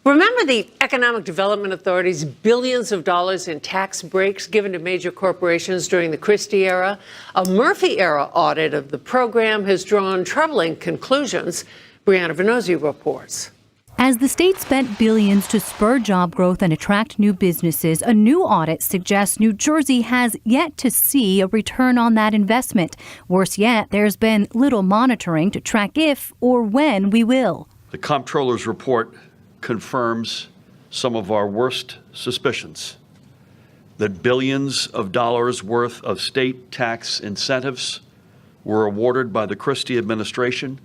Remember the Economic Development Authority's billions of dollars in tax breaks given to major corporations during the Christie era? A Murphy-era audit of the program has drawn troubling conclusions. Briana Vannozzi reports. As the state spent billions to spur job growth and attract new businesses, a new audit suggests New Jersey has yet to see a return on that investment. Worse yet, there's been little monitoring to track if or when we will. The comptroller's report confirms some of our worst suspicions that billions of dollars worth of state tax incentives were awarded by the Christie administration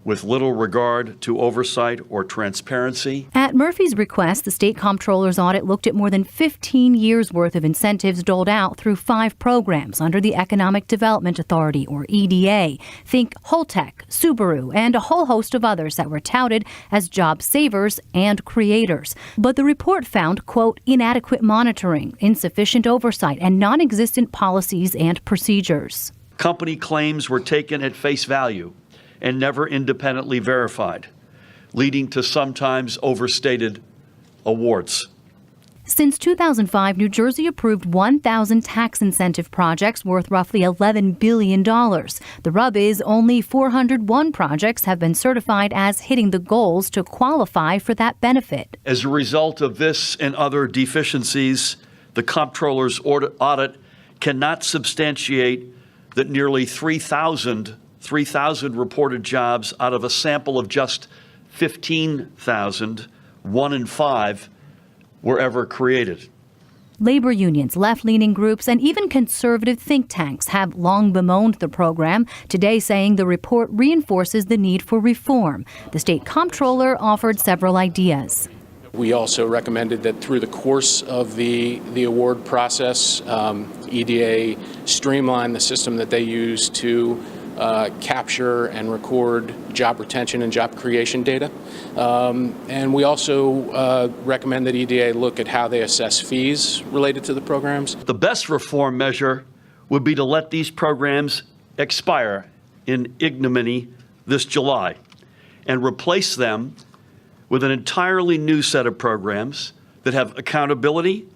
with little regard to oversight or transparency. At Murphy's request, the state comptroller's audit looked at more than 15 years' worth of incentives doled out through 5 programs under the Economic Development Authority, or EDA. Think Holtec, Subaru, and a whole host of others that were touted as job savers and creators. But the report found, quote, inadequate monitoring, insufficient oversight, and non-existent policies and procedures. Company claims were taken at face value and never independently verified, leading to sometimes overstated awards. Since 2005, New Jersey approved 1,000 tax incentive projects worth roughly $11 billion. The rub is only 401 projects have been certified as hitting the goals to qualify for that benefit. As a result of this and other deficiencies, the comptroller's audit cannot substantiate that nearly 3,000 reported jobs out of a sample of just 15,000, 1 in 5, were ever created. Labor unions, left-leaning groups, and even conservative think tanks have long bemoaned the program, today saying the report reinforces the need for reform. The state comptroller offered several ideas. We also recommended that through the course of the award process, EDA streamline the system that they use to capture and record job retention and job creation data. And we also recommend that EDA look at how they assess fees related to the programs. The best reform measure would be to let these programs expire in ignominy this July and replace them with an entirely new set of programs that have accountability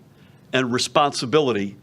and responsibility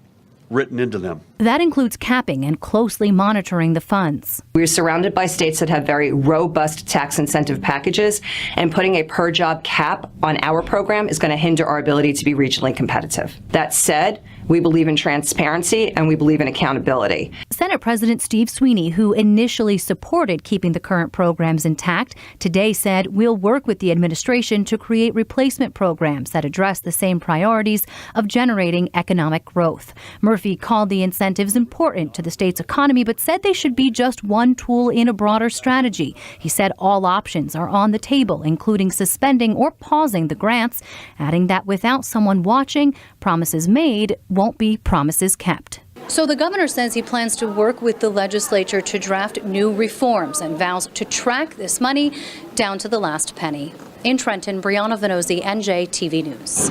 written into them. That includes capping and closely monitoring the funds. We're surrounded by states that have very robust tax incentive packages, and putting a per job cap on our program is going to hinder our ability to be regionally competitive. That said, we believe in transparency and we believe in accountability. Senate President Steve Sweeney, who initially supported keeping the current programs intact, today said we'll work with the administration to create replacement programs that address the same priorities of generating economic growth. Murphy called the incentives important to the state's economy, but said they should be just one tool in a broader strategy. He said all options are on the table, including suspending or pausing the grants, adding that without someone watching, promises made won't be promises kept. So the governor says he plans to work with the legislature to draft new reforms and vows to track this money down to the last penny. In Trenton, Briana Vannozzi, NJTV News.